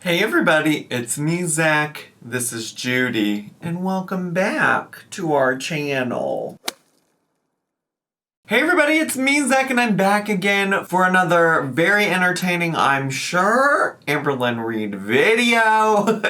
Hey everybody, it's me, Zach. This is Judy, and welcome back to our channel. Hey everybody, it's me, Zach, and I'm back again for another very entertaining, I'm sure, Amberlynn Reid video.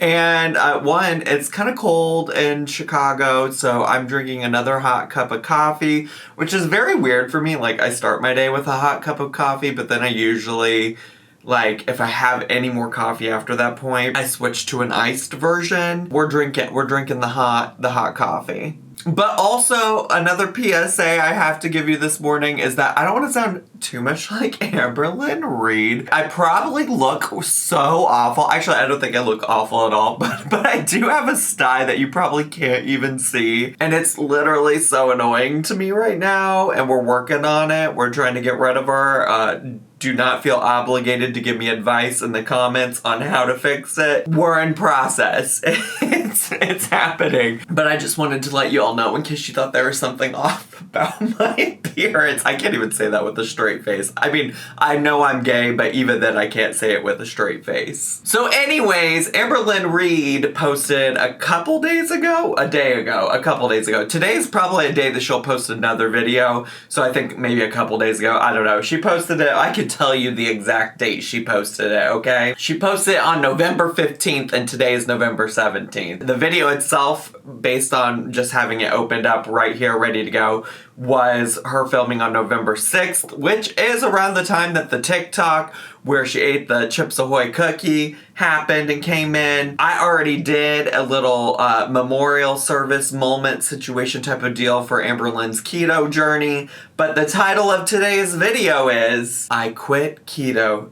And it's kind of cold in Chicago, so I'm drinking another hot cup of coffee, which is very weird for me. Like, I start my day with a hot cup of coffee, but then I usually, like, if I have any more coffee after that point, I switch to an iced version. We're drinking the hot coffee. But also, another PSA I have to give you this morning is that I don't want to sound too much like Amberlynn Reid. I probably look so awful. Actually, I don't think I look awful at all, but I do have a sty that you probably can't even see. And it's literally so annoying to me right now, and we're working on it. We're trying to get rid of her. Do not feel obligated to give me advice in the comments on how to fix it. We're in process. It's happening. But I just wanted to let you all know in case you thought there was something off about my appearance. I can't even say that with a straight face. I mean, I know I'm gay, but even then I can't say it with a straight face. So anyways, Amberlynn Reid posted a couple days ago. Today's probably a day that she'll post another video. So I think maybe a couple days ago. I don't know. She posted it. I could tell you the exact date she posted it, okay? She posted it on November 15th and today is November 17th. The video itself, based on just having it opened up right here, ready to go, was her filming on November 6th, which is around the time that the TikTok where she ate the Chips Ahoy cookie happened and came in. I already did a little memorial service moment situation type of deal for Amberlynn's keto journey, but the title of today's video is I quit keto ...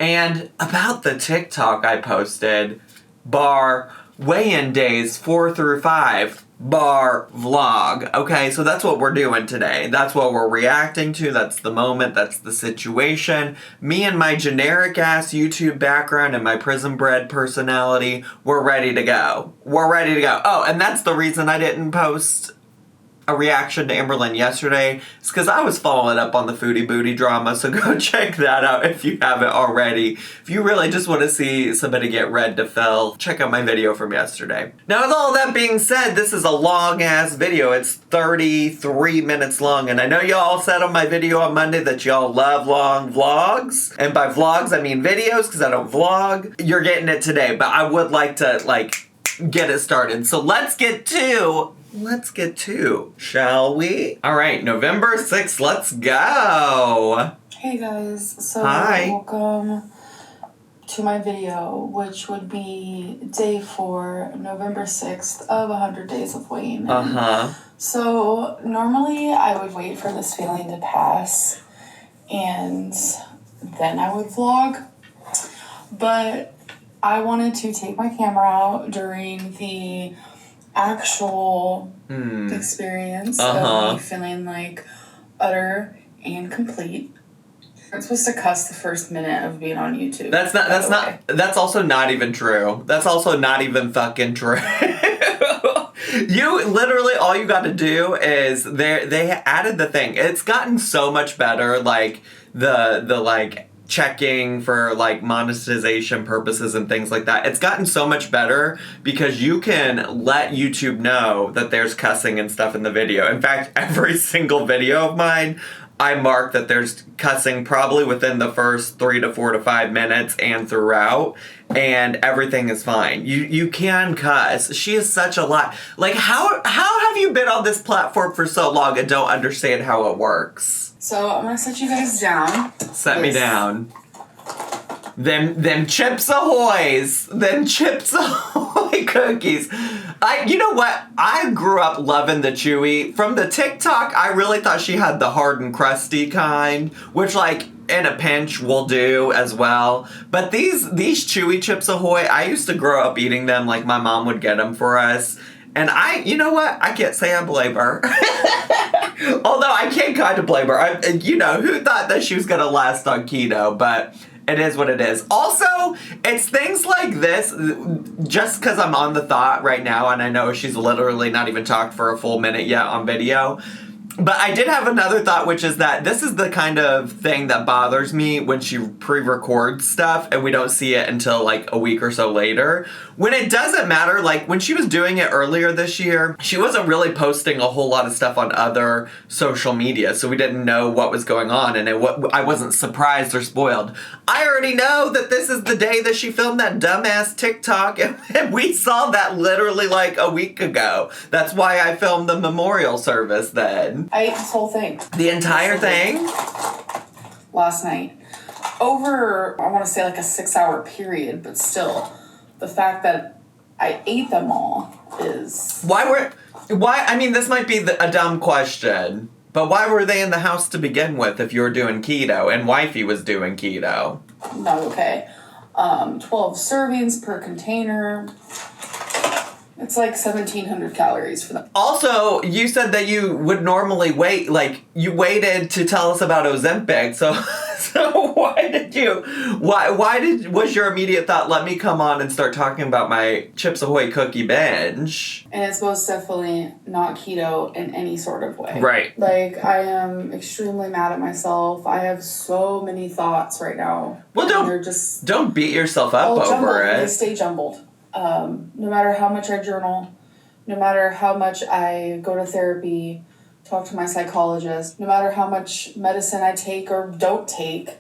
And about the TikTok I posted, bar weigh-in days 4 through 5, bar vlog. Okay, so that's what we're doing today. That's what we're reacting to. That's the moment. That's the situation. Me and my generic-ass YouTube background and my prison-bred personality, we're ready to go. We're ready to go. Oh, and that's the reason I didn't post a reaction to Amberlynn yesterday. It's because I was following up on the Foodie Booty drama, so go check that out if you haven't already. If you really just want to see somebody get red to fill, check out my video from yesterday. Now, with all that being said, this is a long-ass video. It's 33 minutes long, and I know y'all said on my video on Monday that y'all love long vlogs, and by vlogs, I mean videos, because I don't vlog. You're getting it today, but I would like to, get it started. So let's get to, shall we? All right, November 6th, let's go. Hey guys, so hi. Welcome to my video, which would be day 4, November 6th of 100 days of weighing in. So normally I would wait for this feeling to pass and then I would vlog, but I wanted to take my camera out during the actual experience of me feeling like utter and complete. I'm supposed to cuss the first minute of being on YouTube. That's also not even true. That's also not even fucking true. You literally, all you got to do is they added the thing. It's gotten so much better, like the checking for monetization purposes and things like that. It's gotten so much better because you can let YouTube know that there's cussing and stuff in the video. In fact, every single video of mine, I mark that there's cussing probably within the first 3 to 4 to 5 minutes and throughout, and everything is fine. You can cuss. She is such a lot. How have you been on this platform for so long and don't understand how it works? So I'm gonna set you guys down. Set me down. Them Chips Ahoys. Them Chips Ahoy cookies. You know what? I grew up loving the chewy. From the TikTok, I really thought she had the hard and crusty kind, which in a pinch will do as well. But these chewy Chips Ahoy, I used to grow up eating them. My mom would get them for us. And you know what? I can't say I blame her. Although I can kind of blame her. Who thought that she was going to last on keto? But it is what it is. Also, it's things like this, just because I'm on the thought right now, and I know she's literally not even talked for a full minute yet on video, But I did have another thought, which is that this is the kind of thing that bothers me when she pre-records stuff and we don't see it until like a week or so later. When it doesn't matter, like when she was doing it earlier this year, she wasn't really posting a whole lot of stuff on other social media, so we didn't know what was going on, and I wasn't surprised or spoiled. I already know that this is the day that she filmed that dumbass TikTok, and we saw that literally like a week ago. That's why I filmed the memorial service then. I ate this whole thing. The entire thing? Last night. Over, I want to say like a 6-hour period, but still, the fact that I ate them all is... Why, I mean, this might be a dumb question, but why were they in the house to begin with if you were doing keto and wifey was doing keto? Not okay. 12 servings per container. It's like 1,700 calories for them. Also, you said that you would normally wait, like, you waited to tell us about Ozempic, so was your immediate thought, let me come on and start talking about my Chips Ahoy cookie binge? And it's most definitely not keto in any sort of way. Right. Like, I am extremely mad at myself. I have so many thoughts right now. Well, don't beat yourself up over it. They stay jumbled. No matter how much I journal, no matter how much I go to therapy, talk to my psychologist, no matter how much medicine I take or don't take,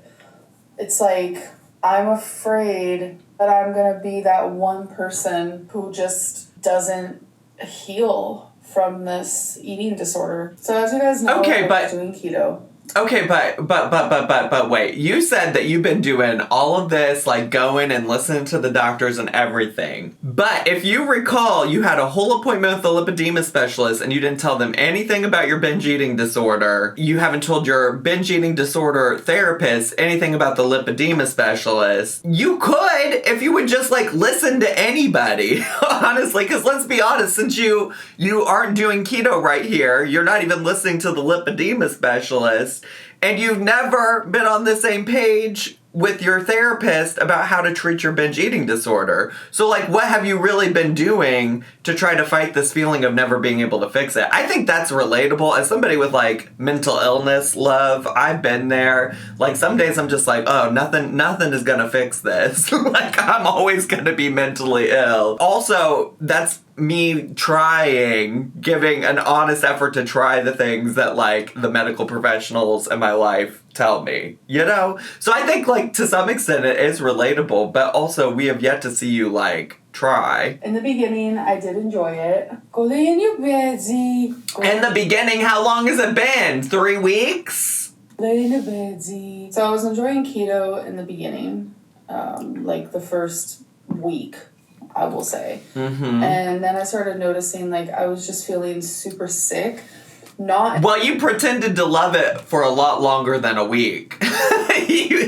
it's like I'm afraid that I'm going to be that one person who just doesn't heal from this eating disorder. So as you guys know, I'm doing keto. Okay, but wait. You said that you've been doing all of this, like going and listening to the doctors and everything. But if you recall, you had a whole appointment with the lipedema specialist and you didn't tell them anything about your binge eating disorder. You haven't told your binge eating disorder therapist anything about the lipedema specialist. You could if you would just like listen to anybody, honestly, because let's be honest, since you aren't doing keto right here, you're not even listening to the lipedema specialist. And you've never been on the same page with your therapist about how to treat your binge eating disorder. So, like, what have you really been doing to try to fight this feeling of never being able to fix it? I think that's relatable. As somebody with, like, mental illness, love, I've been there. Like, some days I'm just like, oh, nothing is gonna fix this. Like, I'm always gonna be mentally ill. Also, that's me giving an honest effort to try the things that, like, the medical professionals in my life tell me, you know? So I think, like, to some extent it is relatable, but also we have yet to see you, like, try. In the beginning, I did enjoy it. Go lay in your bed, Z. In the beginning, how long has it been? 3 weeks? Lay in your bed, Z. So I was enjoying keto in the beginning, like the first week, I will say. Mm-hmm. And then I started noticing, like, I was just feeling super sick. Well, you pretended to love it for a lot longer than a week.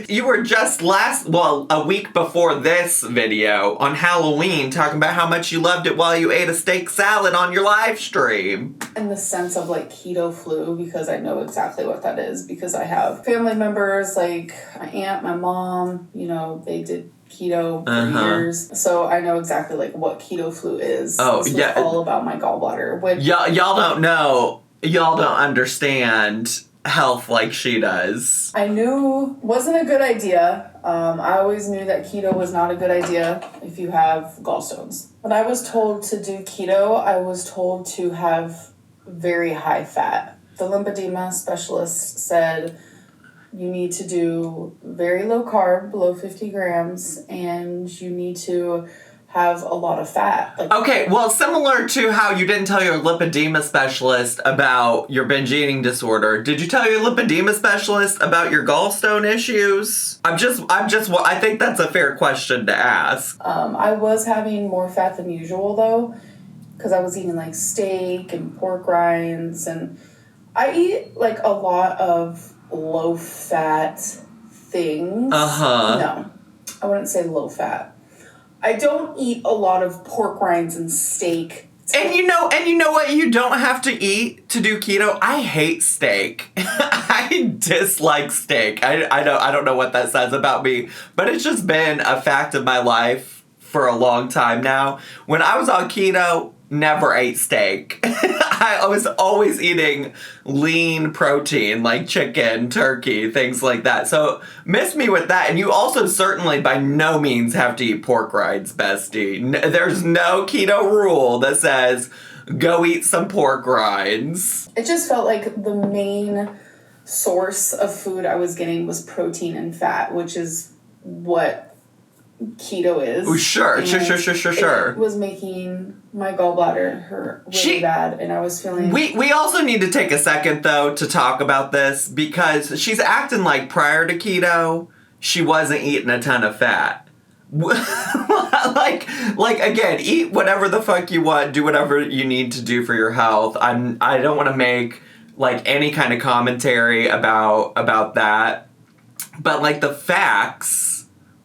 You were just a week before this video on Halloween talking about how much you loved it while you ate a steak salad on your live stream. In the sense of, like, keto flu, because I know exactly what that is, because I have family members, like my aunt, my mom, you know, they did keto for years, so I know exactly, like, what keto flu is. Oh, this yeah. was all about my gallbladder. Which y'all don't know. Y'all don't understand health like she does. I knew wasn't a good idea. I always knew that keto was not a good idea if you have gallstones. When I was told to do keto, I was told to have very high fat. The lymphedema specialist said you need to do very low carb, below 50 grams, and you need to have a lot of fat. Okay, well, similar to how you didn't tell your lipedema specialist about your binge eating disorder, did you tell your lipedema specialist about your gallstone issues? I think that's a fair question to ask. I was having more fat than usual, though, because I was eating, like, steak and pork rinds, and I eat, like, a lot of low-fat things. No, I wouldn't say low-fat. I don't eat a lot of pork rinds and steak. And you know what you don't have to eat to do keto? I hate steak. I dislike steak. I don't know what that says about me, but it's just been a fact of my life for a long time now. When I was on keto, never ate steak. I was always eating lean protein, like chicken, turkey, things like that. So miss me with that. And you also certainly by no means have to eat pork rinds, bestie. There's no keto rule that says go eat some pork rinds. It just felt like the main source of food I was getting was protein and fat, which is what keto is. Oh, sure. It was making my gallbladder hurt really bad, and I was feeling... We also need to take a second, though, to talk about this, because she's acting like prior to keto, she wasn't eating a ton of fat. like again, eat whatever the fuck you want, do whatever you need to do for your health. I don't want to make, like, any kind of commentary about that, but, like, the facts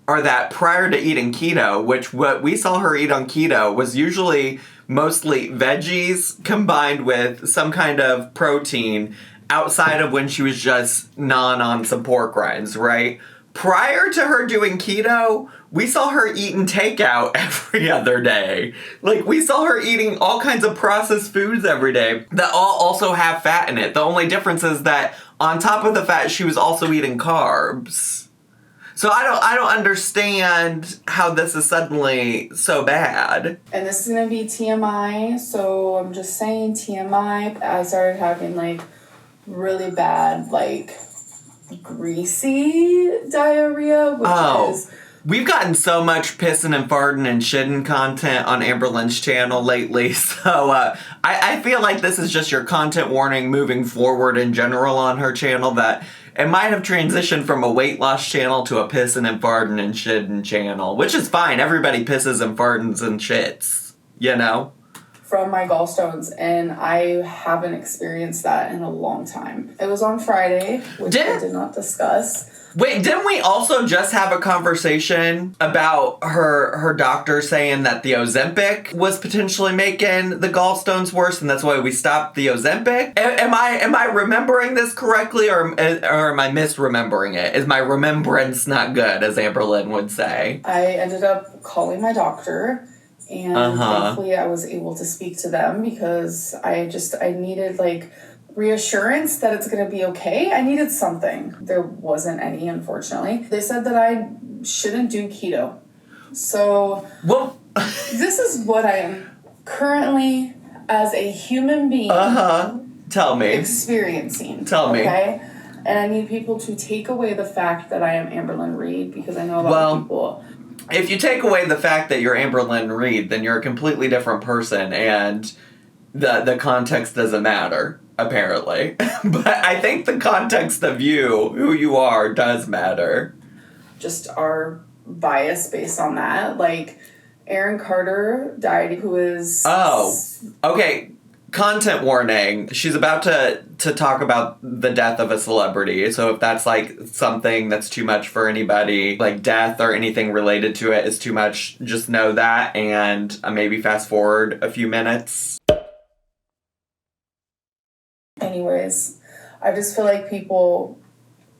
are that prior to eating keto, which what we saw her eat on keto was usually mostly veggies combined with some kind of protein outside of when she was just on some pork rinds, right? Prior to her doing keto, we saw her eating takeout every other day. Like, we saw her eating all kinds of processed foods every day that all also have fat in it. The only difference is that on top of the fat, she was also eating carbs. So I don't understand how this is suddenly so bad. And this is going to be TMI, so I'm just saying TMI. I started having, like, really bad, like, greasy diarrhea, which is... We've gotten so much pissing and farting and shitting content on Amberlynn's channel lately, so I feel like this is just your content warning moving forward in general on her channel, that it might have transitioned from a weight loss channel to a pissing and farting and shitting channel, which is fine. Everybody pisses and farts and shits, you know? From my gallstones, and I haven't experienced that in a long time. It was on Friday, which I did not discuss. Wait, didn't we also just have a conversation about her doctor saying that the Ozempic was potentially making the gallstones worse, and that's why we stopped the Ozempic? Am I remembering this correctly, or am I misremembering it? Is my remembrance not good, as Amberlynn would say? I ended up calling my doctor, and thankfully I was able to speak to them because I needed, like, reassurance that it's going to be okay. I needed something. There wasn't any, unfortunately. They said that I shouldn't do keto. So, this is what I am currently, as a human being, Tell me. experiencing. Tell me. Okay? And I need people to take away the fact that I am Amberlynn Reed, because I know a lot of people... If you take away the fact that you're Amberlynn Reed, then you're a completely different person, and the context doesn't matter, apparently. But I think the context of you, who you are, does matter. Just our bias based on that. Like, Aaron Carter died, who is... Oh, okay. Content warning. She's about to talk about the death of a celebrity. So if that's, like, something that's too much for anybody, like death or anything related to it is too much, just know that and maybe fast forward a few minutes. Anyways, I just feel like people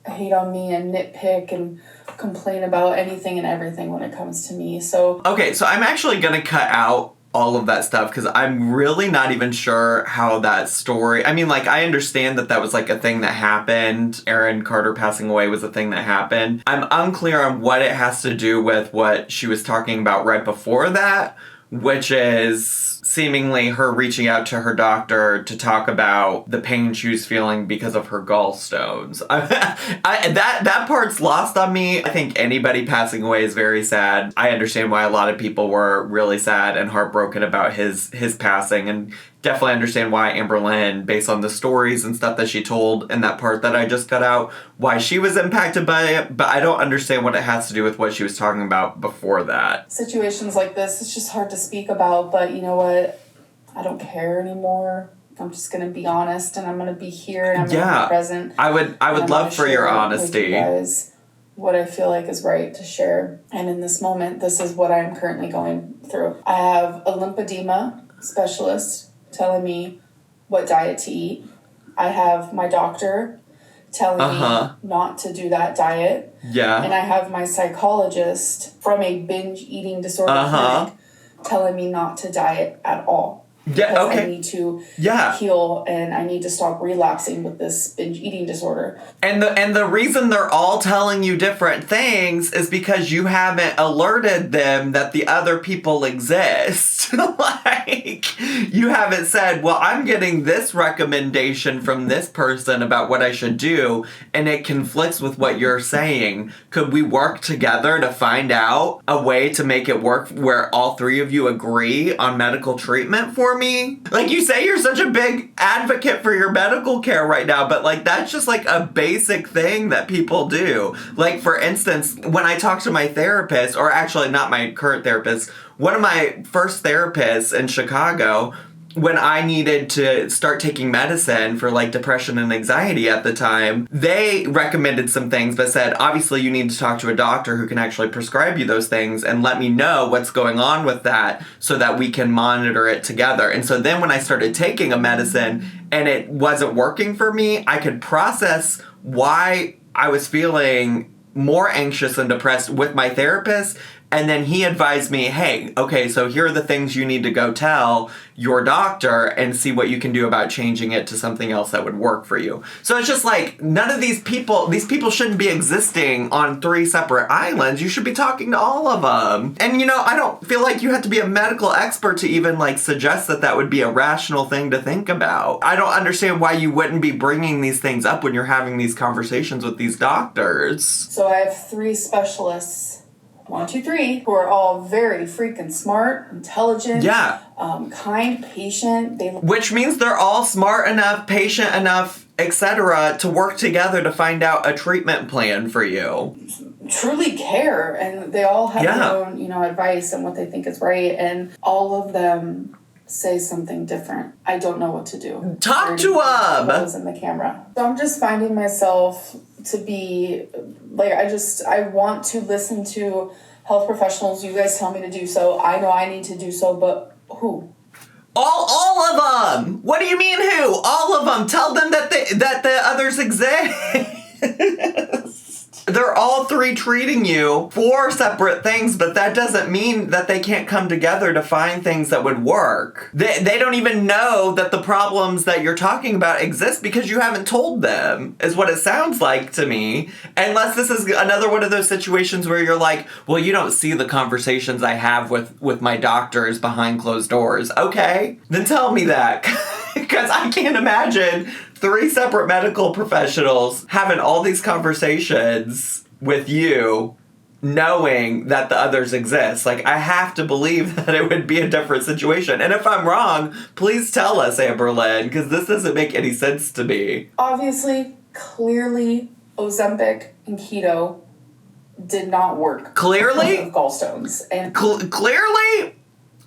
hate on me and nitpick and complain about anything and everything when it comes to me. So okay, so I'm actually gonna cut out all of that stuff because I'm really not even sure how that story... I mean, like, I understand that was, like, a thing that happened. Aaron Carter passing away was a thing that happened. I'm unclear on what it has to do with what she was talking about right before that, which is seemingly her reaching out to her doctor to talk about the pain she was feeling because of her gallstones. That part's lost on me. I think anybody passing away is very sad. I understand why a lot of people were really sad and heartbroken about his passing, and definitely understand why Amberlynn, based on the stories and stuff that she told in that part that I just cut out, why she was impacted by it, but I don't understand what it has to do with what she was talking about before that. Situations like this, it's just hard to speak about, but you know what? I don't care anymore. I'm just going to be honest, and I'm going to be here, and I'm going to be present. I would love for your honesty. With you guys what I feel like is right to share. And in this moment, this is what I'm currently going through. I have a lymphedema specialist telling me what diet to eat. I have my doctor telling me not to do that diet. Yeah. And I have my psychologist from a binge eating disorder clinic telling me not to diet at all. Because I need to heal and I need to stop relapsing with this binge eating disorder. And the reason they're all telling you different things is because you haven't alerted them that the other people exist. Like, you haven't said, well, I'm getting this recommendation from this person about what I should do, and it conflicts with what you're saying. Could we work together to find out a way to make it work where all three of you agree on medical treatment for me? Like, you say you're such a big advocate for your medical care right now, but like, that's just like a basic thing that people do. Like, for instance, when I talk to my therapist, or actually not my current therapist, one of my first therapists in Chicago, when I needed to start taking medicine for like depression and anxiety at the time, they recommended some things but said, obviously you need to talk to a doctor who can actually prescribe you those things and let me know what's going on with that so that we can monitor it together. And so then when I started taking a medicine and it wasn't working for me, I could process why I was feeling more anxious and depressed with my therapist. And then he advised me, hey, okay, so here are the things you need to go tell your doctor and see what you can do about changing it to something else that would work for you. So it's just like, none of these people shouldn't be existing on three separate islands. You should be talking to all of them. And you know, I don't feel like you have to be a medical expert to even like suggest that that would be a rational thing to think about. I don't understand why you wouldn't be bringing these things up when you're having these conversations with these doctors. So I have 3 specialists. 1, 2, 3, who are all very freaking smart, intelligent, kind, patient. Which means they're all smart enough, patient enough, etc., to work together to find out a treatment plan for you. Truly care, and they all have their own, advice and what they think is right, and all of them say something different. I don't know what to do. Talk to them! In the camera. So I'm just finding myself to be, like, I want to listen to health professionals. You guys tell me to do so. I know I need to do so, but who? All of them! What do you mean who? All of them! Tell them that the others exist! They're all 3 treating you for separate things, but that doesn't mean that they can't come together to find things that would work. They don't even know that the problems that you're talking about exist because you haven't told them, is what it sounds like to me. Unless this is another one of those situations where you're like, well, you don't see the conversations I have with my doctors behind closed doors. Okay, then tell me that. Because I can't imagine 3 separate medical professionals having all these conversations with you, knowing that the others exist. Like, I have to believe that it would be a different situation. And if I'm wrong, please tell us, Amberlynn, because this doesn't make any sense to me. Obviously, clearly, Ozempic and Keto did not work. Clearly? Because of gallstones. And clearly?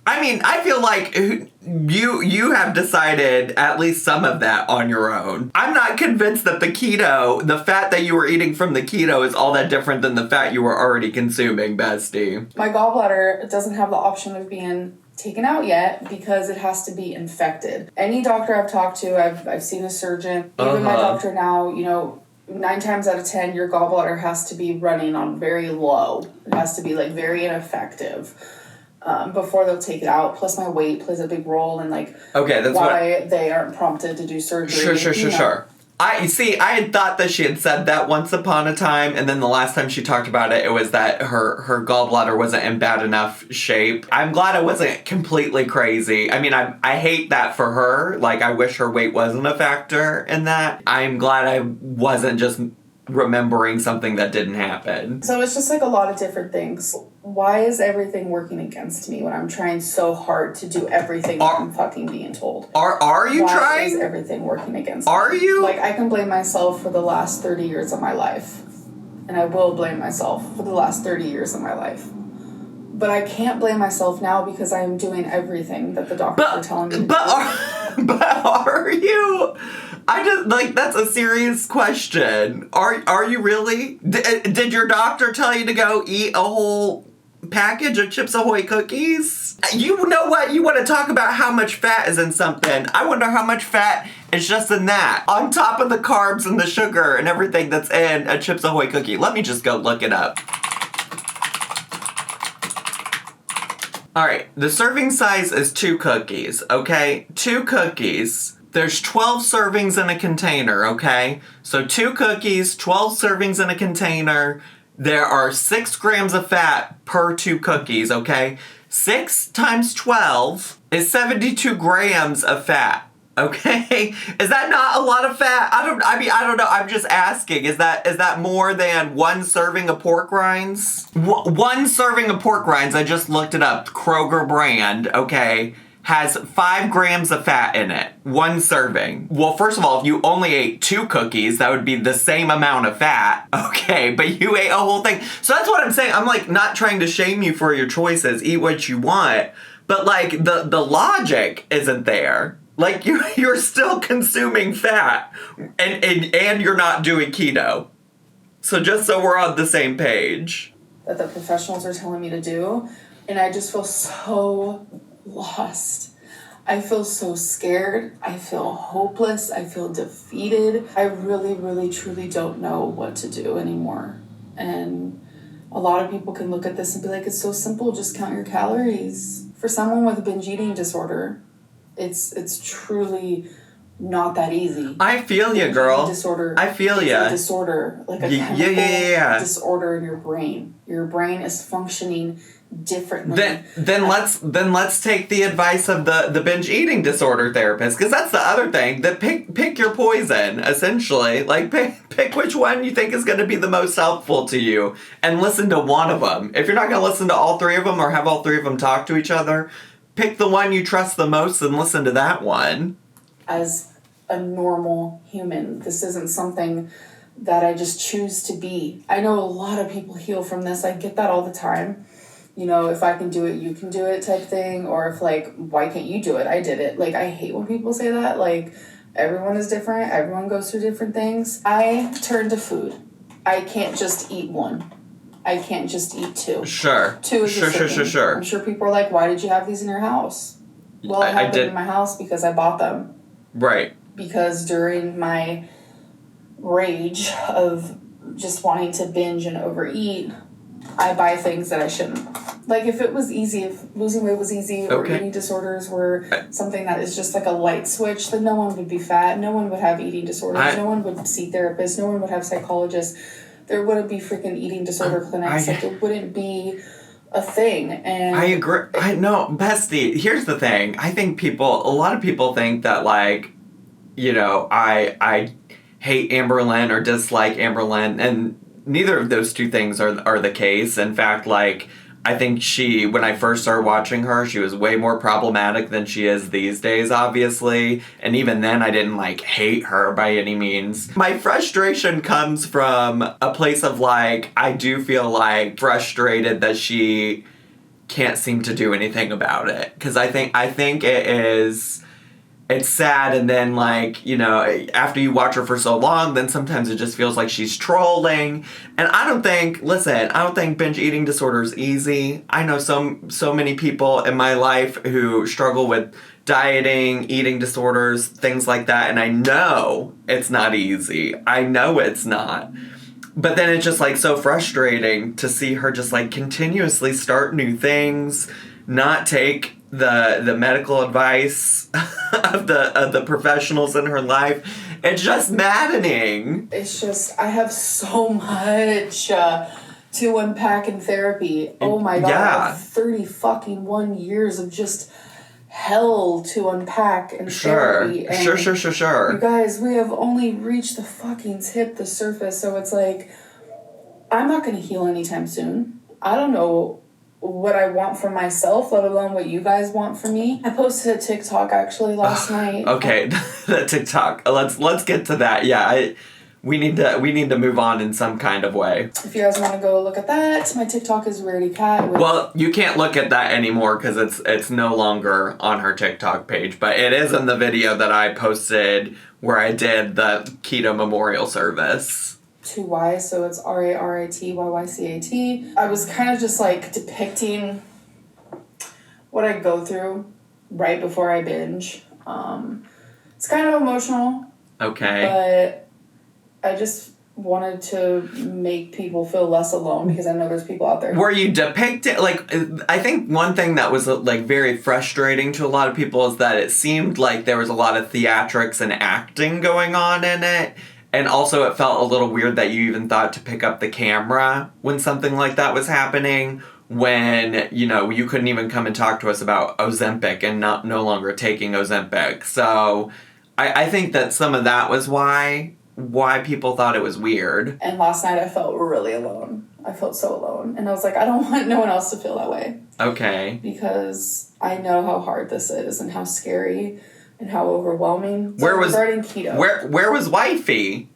I mean, I feel like you have decided at least some of that on your own. I'm not convinced that the fat that you were eating from the keto is all that different than the fat you were already consuming, bestie. My gallbladder doesn't have the option of being taken out yet because it has to be infected. Any doctor I've talked to, I've seen a surgeon, even my doctor now, 9 times out of 10, your gallbladder has to be running on very low. It has to be like very ineffective. Before they'll take it out. Plus my weight plays a big role in why they aren't prompted to do surgery. Sure. I had thought that she had said that once upon a time, and then the last time she talked about it, it was that her gallbladder wasn't in bad enough shape. I'm glad it wasn't completely crazy. I mean, I hate that for her. Like, I wish her weight wasn't a factor in that. I'm glad I wasn't just remembering something that didn't happen. So it's just like a lot of different things. Why is everything working against me when I'm trying so hard to do everything I'm fucking being told? Are you trying? Why is everything working against me? Are you? Like, I can blame myself for the last 30 years of my life. And I will blame myself for the last 30 years of my life. But I can't blame myself now because I am doing everything that the doctors are telling me to do. But are you? I just, like, that's a serious question. Are you really? Did your doctor tell you to go eat a whole package of Chips Ahoy cookies? You know what? You want to talk about how much fat is in something. I wonder how much fat is just in that. On top of the carbs and the sugar and everything that's in a Chips Ahoy cookie. Let me just go look it up. Alright, the serving size is 2 cookies, okay? 2 cookies. There's 12 servings in a container, okay? So 2 cookies, 12 servings in a container. There are 6 grams of fat per 2 cookies, okay? 6 times 12 is 72 grams of fat. Okay, is that not a lot of fat? I don't know. I'm just asking. Is that more than 1 serving of pork rinds? 1 serving of pork rinds, I just looked it up. Kroger brand, okay, has 5 grams of fat in it. 1 serving. Well, first of all, if you only ate 2 cookies, that would be the same amount of fat. Okay, but you ate a whole thing. So that's what I'm saying. I'm like not trying to shame you for your choices. Eat what you want. But like the logic isn't there. Like, you're still consuming fat, and you're not doing keto. So just so we're on the same page. That the professionals are telling me to do, and I just feel so lost. I feel so scared. I feel hopeless. I feel defeated. I really, really, truly don't know what to do anymore. And a lot of people can look at this and be like, it's so simple, just count your calories. For someone with a binge eating disorder, it's truly not that easy. I feel you, girl. Disorder. I feel you. Disorder, like a chemical disorder in your brain. Your brain is functioning differently. Then let's take the advice of the binge eating disorder therapist, because that's the other thing. That pick your poison, essentially. Like pick which one you think is going to be the most helpful to you, and listen to one of them. If you're not going to listen to all 3 of them or have all 3 of them talk to each other, pick the one you trust the most and listen to that one. As a normal human, this isn't something that I just choose to be. I know a lot of people heal from this. I get that all the time. You know, if I can do it, you can do it type thing. Or if, like, why can't you do it? I did it. Like, I hate when people say that. Like, everyone is different. Everyone goes through different things. I turn to food. I can't just eat 1. I can't just eat 2. Sure. 2 is Sure. I'm sure people are like, why did you have these in your house? Well, I have them in my house because I bought them. Right. Because during my rage of just wanting to binge and overeat, I buy things that I shouldn't. Like, if it was easy, if losing weight was easy, or eating disorders were something that is just like a light switch, then no one would be fat, no one would have eating disorders, no one would see therapists, no one would have psychologists. There wouldn't be freaking eating disorder clinics. Like, it wouldn't be a thing. And I agree. I know, bestie. Here's the thing. I think a lot of people think that, like, you know, I hate Amberlynn or dislike Amberlynn, and neither of those 2 things are the case. In fact, like, I think when I first started watching her, she was way more problematic than she is these days, obviously. And even then, I didn't, like, hate her by any means. My frustration comes from a place of, like, I do feel, like, frustrated that she can't seem to do anything about it. Because I think it's sad, and then, like, you know, after you watch her for so long, then sometimes it just feels like she's trolling. And I don't think binge eating disorder is easy. I know so many people in my life who struggle with dieting, eating disorders, things like that, and I know it's not easy. I know it's not. But then it's just, like, so frustrating to see her just, like, continuously start new things, not take the medical advice of the professionals in her life. It's just maddening. It's just, I have so much to unpack in therapy. Oh my god, Yeah. 30 fucking 1 years of just hell to unpack in therapy. And Sure. You guys, we have only reached the fucking the surface, so it's like, I'm not gonna heal anytime soon. I don't know what I want for myself, let alone what you guys want for me. I posted a TikTok actually last night. Okay, the TikTok. Let's get to that. Yeah, we need to move on in some kind of way. If you guys want to go look at that, my TikTok is Rarity Cat. Well, you can't look at that anymore because it's no longer on her TikTok page, but it is in the video that I posted where I did the keto memorial service. 2 Y's, so it's RARITYYCAT. I was kind of just like depicting what I go through right before I binge. It's kind of emotional. Okay. But I just wanted to make people feel less alone because I know there's people out there. Were you depicting, like, I think one thing that was, like, very frustrating to a lot of people is that it seemed like there was a lot of theatrics and acting going on in it. And also it felt a little weird that you even thought to pick up the camera when something like that was happening, when, you know, you couldn't even come and talk to us about Ozempic and no longer taking Ozempic. So I think that some of that was why people thought it was weird. And last night I felt really alone. I felt so alone. And I was like, I don't want no one else to feel that way. Okay. Because I know how hard this is and how scary and how overwhelming. Regarding keto. Where was wifey?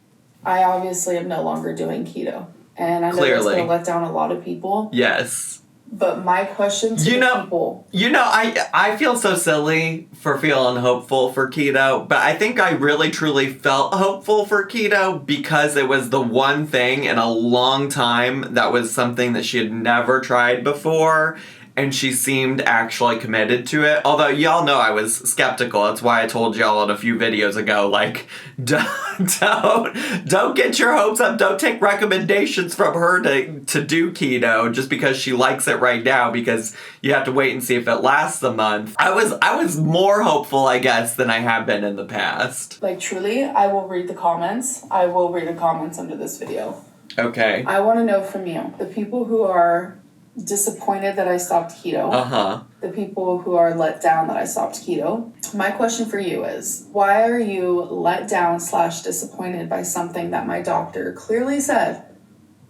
I obviously am no longer doing keto. And I know Clearly. it's going to let down a lot of people. Yes. But my question to people... I feel so silly for feeling hopeful for keto, but I think I really truly felt hopeful for keto because it was the one thing in a long time that was something that she had never tried before, and she seemed actually committed to it. Although y'all know I was skeptical. That's why I told y'all in a few videos ago, like, don't get your hopes up. Don't take recommendations from her to do keto just because she likes it right now, because you have to wait and see if it lasts a month. I was more hopeful, I guess, than I have been in the past. Like, truly, I will read the comments. I will read the comments under this video. Okay. I want to know from you, the people who are disappointed that I stopped keto, the people who are let down that I stopped keto. My question for you is, why are you let down / disappointed by something that my doctor clearly said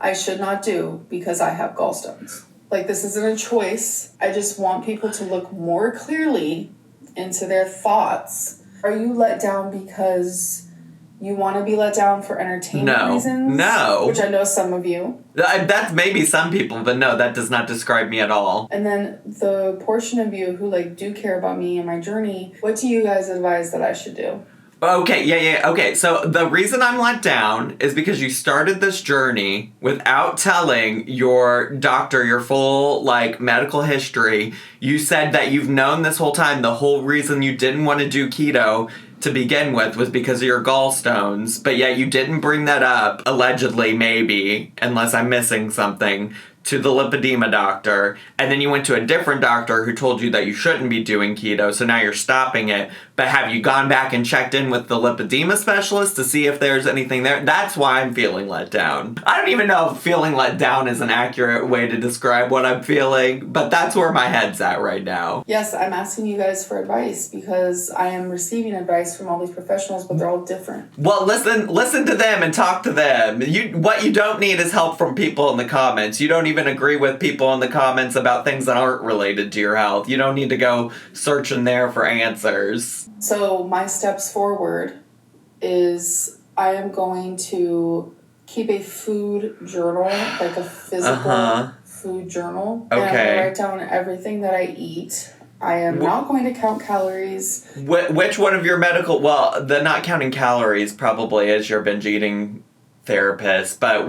I should not do because I have gallstones? Like, this isn't a choice. I just want people to look more clearly into their thoughts. Are you let down because you want to be let down for entertainment reasons? No. Which I know some of you. That's maybe some people, but no, that does not describe me at all. And then the portion of you who, like, do care about me and my journey, what do you guys advise that I should do? Okay, yeah. Okay, so the reason I'm let down is because you started this journey without telling your doctor your full, like, medical history. You said that you've known this whole time the whole reason you didn't want to do keto to begin with was because of your gallstones, but yet you didn't bring that up, allegedly, maybe, unless I'm missing something, to the lipedema doctor, and then you went to a different doctor who told you that you shouldn't be doing keto, so now you're stopping it. But have you gone back and checked in with the lipedema specialist to see if there's anything there? That's why I'm feeling let down. I don't even know if feeling let down is an accurate way to describe what I'm feeling, but that's where my head's at right now. Yes, I'm asking you guys for advice because I am receiving advice from all these professionals, but they're all different. Well, listen to them and talk to them. What you don't need is help from people in the comments. You don't even agree with people in the comments about things that aren't related to your health. You don't need to go searching there for answers. So my steps forward is I am going to keep a food journal, like a physical food journal. Okay. And I'm going to write down everything that I eat. I am not going to count calories. Which one of your the not counting calories probably is your binge eating therapist, but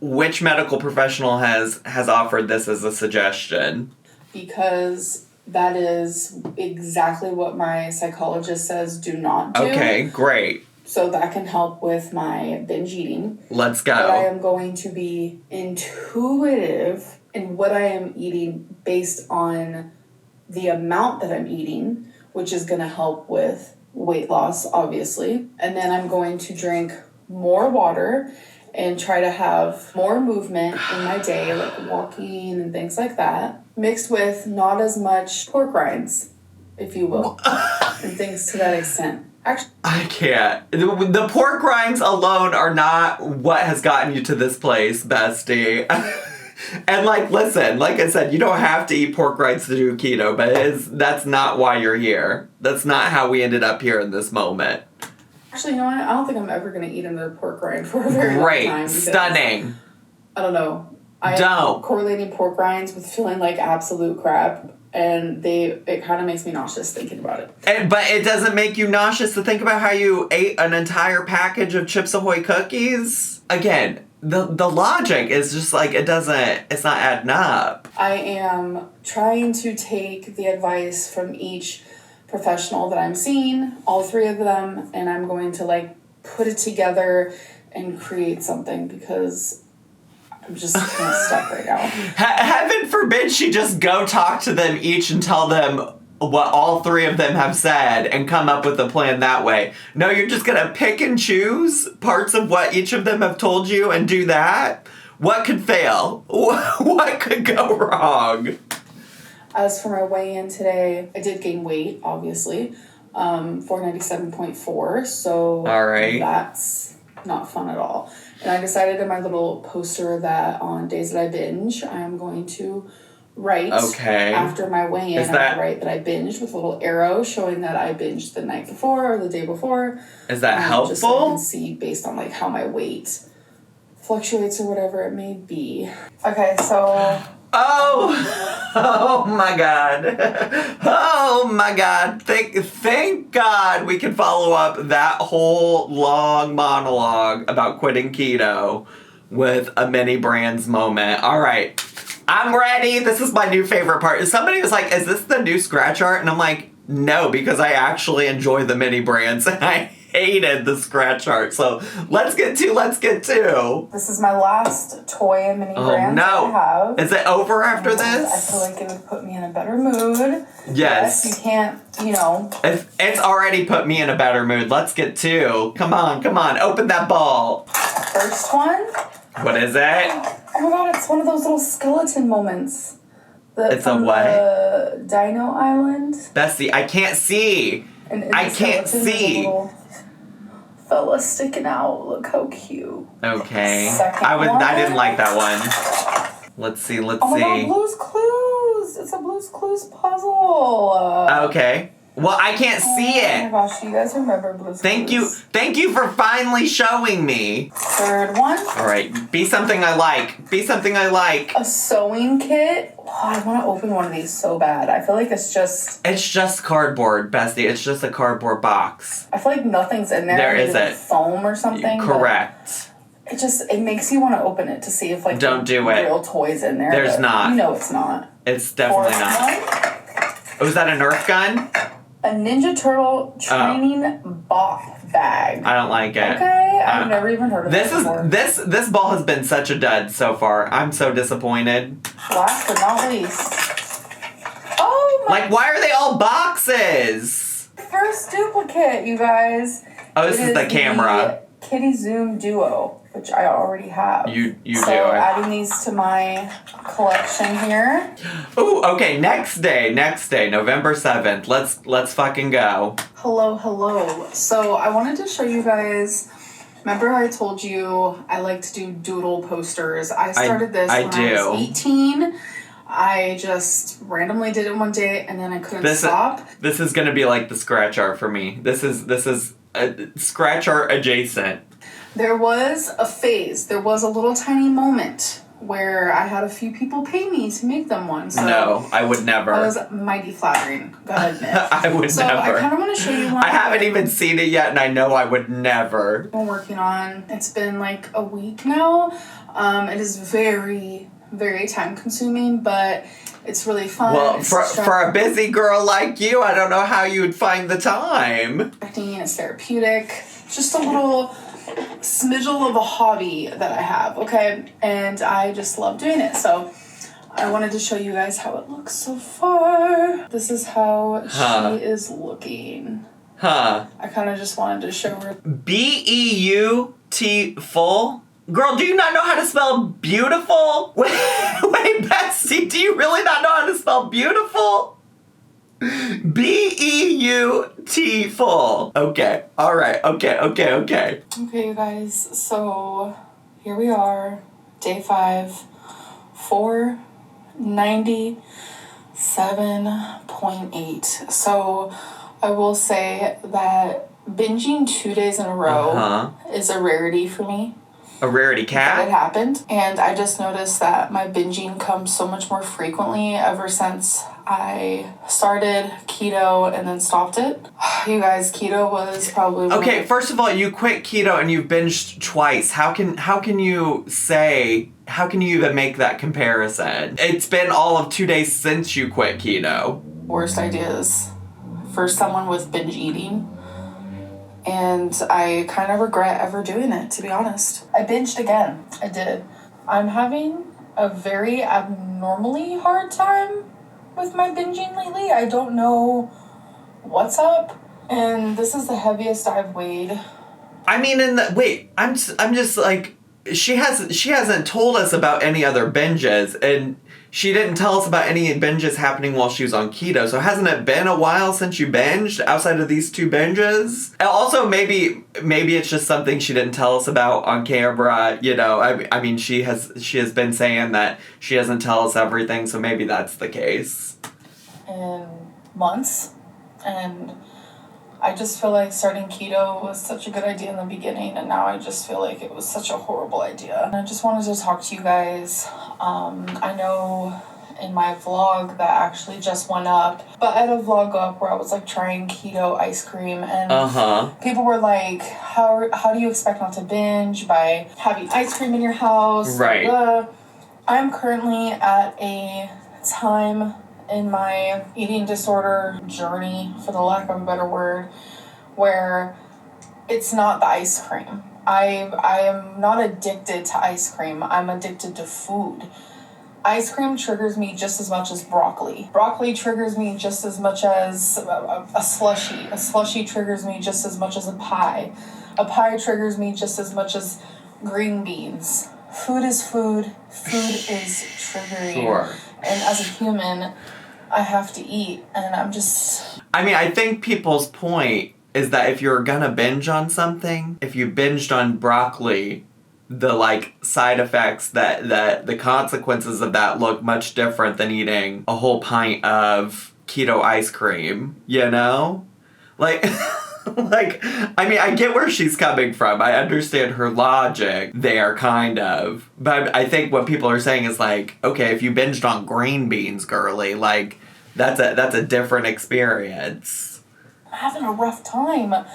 which medical professional has offered this as a suggestion? Because that is exactly what my psychologist says do not do. Okay, great. So that can help with my binge eating. Let's go. But I am going to be intuitive in what I am eating based on the amount that I'm eating, which is going to help with weight loss, obviously. And then I'm going to drink more water and try to have more movement in my day, like walking and things like that, mixed with not as much pork rinds, if you will, and things to that extent. Actually, I can't. The pork rinds alone are not what has gotten you to this place, bestie. And, like, listen, like I said, you don't have to eat pork rinds to do keto, but that's not why you're here. That's not how we ended up here in this moment. Actually, you know what? I don't think I'm ever going to eat another pork rind for a very long time. Stunning. I don't know. I'm correlating pork rinds with feeling like absolute crap, and it kind of makes me nauseous thinking about it. But it doesn't make you nauseous to think about how you ate an entire package of Chips Ahoy cookies? Again, the logic is just like, it's not adding up. I am trying to take the advice from each professional that I'm seeing, all three of them, and I'm going to, like, put it together and create something because I'm just kind of stuck right now. Heaven forbid she just go talk to them each and tell them what all three of them have said and come up with a plan that way. No, you're just gonna pick and choose parts of what each of them have told you and do that? What could fail? What could go wrong? As for my weigh-in today, I did gain weight, obviously. 497.4, so all right. That's not fun at all. And I decided in my little poster that on days that I binge, I am going to write after my weigh-in. I'm going to write that I binged with a little arrow showing that I binged the night before or the day before. Is that helpful? Just so I can see based on like how my weight fluctuates or whatever it may be. Okay, so... Oh my God. Oh my God. Thank God we can follow up that whole long monologue about quitting keto with a mini brands moment. All right. I'm ready. This is my new favorite part. Somebody was like, is this the new scratch art? And I'm like, no, because I actually enjoy the mini brands and I hated the scratch art. So let's get to. This is my last toy and mini brand I have. Is it over after this? I feel like it would put me in a better mood. Yes. You can't, It's already put me in a better mood. Let's get to. Come on. Open that ball. First one. What is it? Oh my God, it's one of those little skeleton moments. It's a what? The Dino Island. Bessie, I can't see. And I can't see. A little fella sticking out. Look how cute. Okay. I didn't like that one. Let's see. Oh my God, Blue's Clues. It's a Blue's Clues puzzle. Okay. Well, I can't see it. Oh my gosh, do you guys remember Blue's Clues? Thank you for finally showing me. Third one. All right, be something I like. A sewing kit. Oh, I want to open one of these so bad. I feel like it's just cardboard, Bestie. It's just a cardboard box. I feel like nothing's in there. There isn't. Foam or something. Correct. It makes you want to open it to see if like don't do it. Real toys in there. There's not. It's not. It's definitely not. Oh, is that a Nerf gun? A Ninja Turtle training bop bag. I don't like it. Okay, I've never even heard of this before. This ball has been such a dud so far. I'm so disappointed. Last but not least. Oh my! Like, why are they all boxes? First duplicate, you guys. Oh, this is the camera. Kitty Zoom Duo, which I already have. You do. So adding these to my collection here. Ooh, okay. Next day, November 7th. Let's fucking go. Hello. So I wanted to show you guys. Remember I told you I like to do doodle posters. I started this when I was 18. I just randomly did it one day and then I couldn't stop. This is gonna be like the scratch art for me. This is scratch art adjacent. There was a phase. There was a little tiny moment where I had a few people pay me to make them one. So no, I would never. That was mighty flattering. Gotta admit. I would never. So I kind of want to show you one. I haven't even seen it yet, and I know I would never. I've been working on. It's been like a week now. It is very, very time consuming, but it's really fun. Well, for a busy girl like you, I don't know how you would find the time. It's therapeutic. It's just a little smidgel of a hobby that I have, okay? And I just love doing it. So I wanted to show you guys how it looks so far. This is how she is looking. I kind of just wanted to show her. B-E-U-T full? Girl, do you not know how to spell beautiful? Wait, Betsy, do you really not know how to spell beautiful? B-E-U-T full. Okay. All right. Okay, you guys. So here we are. Day 5. 497.8. So I will say that binging 2 days in a row is a rarity for me. A rarity cat? It happened. And I just noticed that my binging comes so much more frequently ever since I started keto and then stopped it. You guys, keto was probably okay, first of all, you quit keto and you've binged twice. How can you even make that comparison? It's been all of 2 days since you quit keto. Worst ideas for someone with binge eating And I kind of regret ever doing it, to be honest. I binged again. I did. I'm having a very abnormally hard time with my binging lately. I don't know what's up. And this is the heaviest I've weighed. I mean, I'm just like, she hasn't told us about any other binges, and she didn't tell us about any binges happening while she was on keto. So hasn't it been a while since you binged outside of these 2 binges? And also, maybe it's just something she didn't tell us about on camera. You know, I mean, she has been saying that she doesn't tell us everything, so maybe that's the case. In months, and I just feel like starting keto was such a good idea in the beginning, and now I just feel like it was such a horrible idea. And I just wanted to talk to you guys. I know in my vlog that actually just went up, but I had a vlog up where I was like trying keto ice cream, and people were like, how do you expect not to binge by having ice cream in your house? Right. I'm currently at a time in my eating disorder journey, for the lack of a better word, where it's not the ice cream. I am not addicted to ice cream. I'm addicted to food. Ice cream triggers me just as much as broccoli. Broccoli triggers me just as much as a slushie. A slushie triggers me just as much as a pie. A pie triggers me just as much as green beans. Food is food. Food is triggering. Sure. And as a human, I have to eat, and I'm just... I mean, I think people's point is that if you're gonna binge on something, if you binged on broccoli, the, like, side effects, that the consequences of that look much different than eating a whole pint of keto ice cream, you know? Like... Like, I mean, I get where she's coming from. I understand her logic there, kind of. But I think what people are saying is like, okay, if you binged on green beans, girly, like, that's a different experience. I'm having a rough time.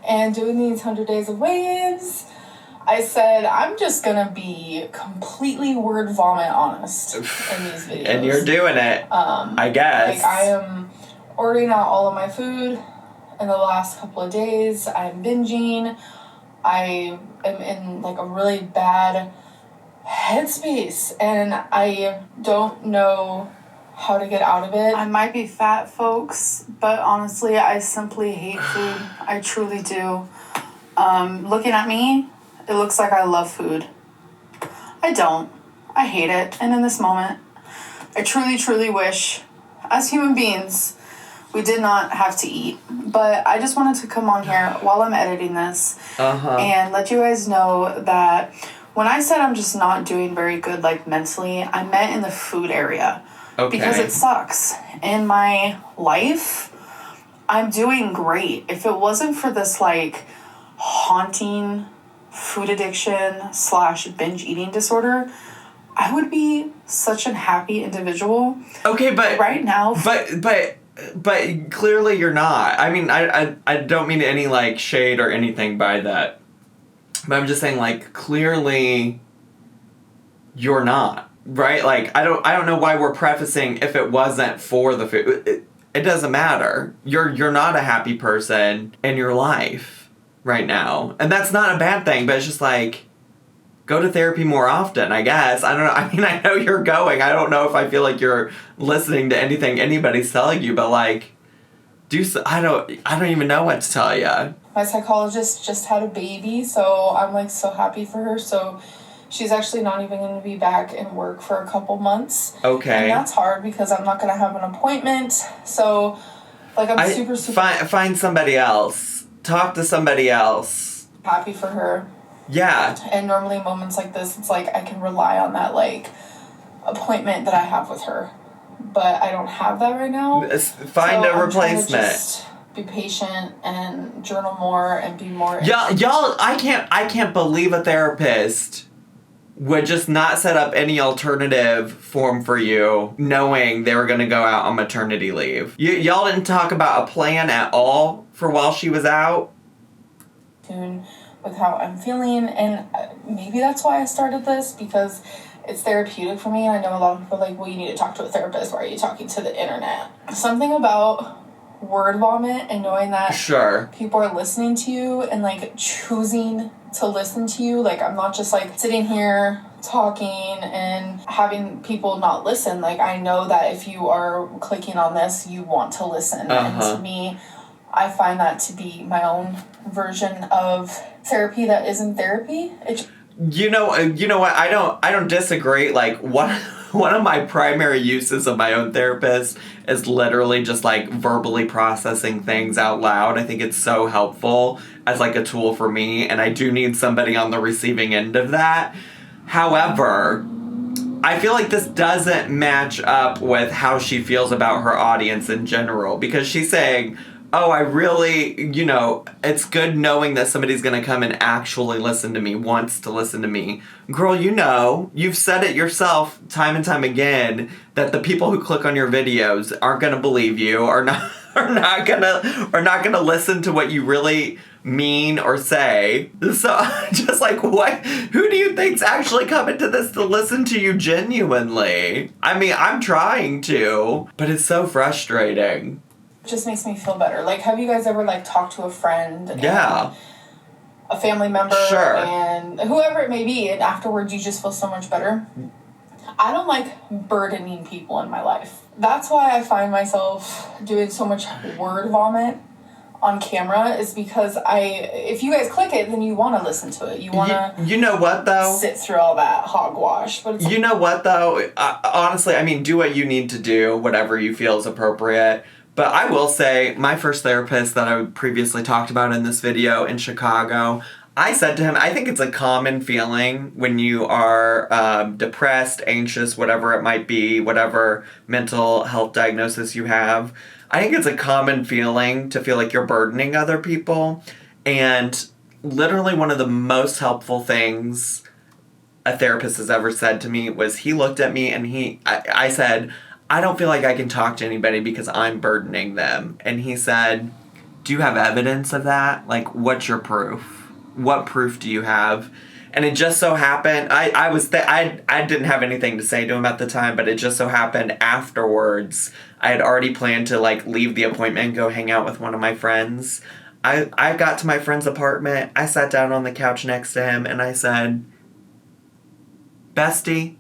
And doing these 100 days of waves, I said, I'm just gonna be completely word vomit honest in these videos. And you're doing it, I guess. Like, I am ordering out all of my food. In the last couple of days, I'm binging. I am in like a really bad headspace, and I don't know how to get out of it. I might be fat, folks, but honestly, I simply hate food. I truly do. Looking at me, it looks like I love food. I don't. I hate it. And in this moment, I truly, truly wish, as human beings, we did not have to eat. But I just wanted to come on here while I'm editing this and let you guys know that when I said I'm just not doing very good, like, mentally, I meant in the food area. Okay. Because it sucks. In my life, I'm doing great. If it wasn't for this, like, haunting food addiction / binge eating disorder, I would be such an happy individual. Okay, but... Right now... But clearly you're not. I mean, I don't mean any, like, shade or anything by that. But I'm just saying, like, clearly you're not, right? Like, I don't know why we're prefacing if it wasn't for the food. It doesn't matter. You're not a happy person in your life right now. And that's not a bad thing, but it's just like, go to therapy more often, I guess. I don't know. I mean, I know you're going. I don't know if I feel like you're listening to anything anybody's telling you, but, like, I don't even know what to tell you. My psychologist just had a baby, so I'm, like, so happy for her. So she's actually not even going to be back in work for a couple months. Okay. And that's hard because I'm not going to have an appointment. So, like, I'm super... Find somebody else. Talk to somebody else. Happy for her. Yeah. And normally moments like this, it's like I can rely on that, like, appointment that I have with her. But I don't have that right now. Find a replacement. Just be patient and journal more and be more... Y'all, I can't believe a therapist would just not set up any alternative form for you knowing they were going to go out on maternity leave. Y'all didn't talk about a plan at all for while she was out? With how I'm feeling, and maybe that's why I started this, because it's therapeutic for me. I know a lot of people are like, well, you need to talk to a therapist. Why are you talking to the internet? Something about word vomit and knowing that sure, people are listening to you and, like, choosing to listen to you. Like, I'm not just, like, sitting here talking and having people not listen. Like, I know that if you are clicking on this, you want to listen. And to me, I find that to be my own version of therapy that isn't therapy. You know what? I don't disagree. Like, one of my primary uses of my own therapist is literally just, like, verbally processing things out loud. I think it's so helpful as, like, a tool for me, and I do need somebody on the receiving end of that. However, I feel like this doesn't match up with how she feels about her audience in general, because she's saying, oh, I really, it's good knowing that somebody's going to come and actually listen to me, wants to listen to me. Girl, you've said it yourself time and time again that the people who click on your videos aren't going to believe you, are not going to listen to what you really mean or say. So just like, who do you think's actually coming to this to listen to you genuinely? I mean, I'm trying to, but it's so frustrating. Just makes me feel better. Like, have you guys ever, like, talked to a friend? Yeah. A family member? Sure. And whoever it may be, and afterwards you just feel so much better? I don't like burdening people in my life. That's why I find myself doing so much word vomit on camera, is because if you guys click it, then you want to listen to it. You want to... You know what, though? Sit through all that hogwash. But you know what, though? Honestly, I mean, do what you need to do, whatever you feel is appropriate. But I will say, my first therapist that I previously talked about in this video in Chicago, I said to him, I think it's a common feeling when you are depressed, anxious, whatever it might be, whatever mental health diagnosis you have. I think it's a common feeling to feel like you're burdening other people. And literally one of the most helpful things a therapist has ever said to me was, he looked at me and I said, I don't feel like I can talk to anybody because I'm burdening them. And he said, do you have evidence of that? Like, what's your proof? What proof do you have? And it just so happened, I didn't have anything to say to him at the time, but it just so happened afterwards, I had already planned to, like, leave the appointment and go hang out with one of my friends. I got to my friend's apartment, I sat down on the couch next to him, and I said, bestie,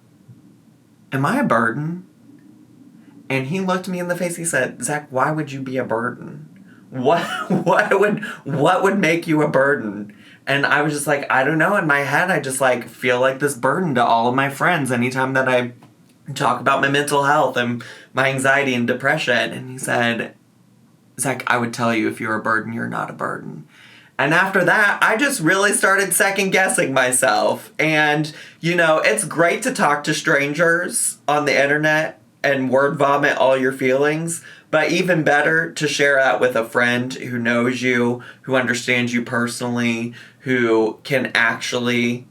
am I a burden? And he looked me in the face, he said, Zach, why would you be a burden? What would make you a burden? And I was just like, I don't know, in my head, I just, like, feel like this burden to all of my friends anytime that I talk about my mental health and my anxiety and depression. And he said, Zach, I would tell you if you're a burden, you're not a burden. And after that, I just really started second-guessing myself. And, it's great to talk to strangers on the internet and word vomit all your feelings, but even better to share that with a friend who knows you, who understands you personally, who can actually,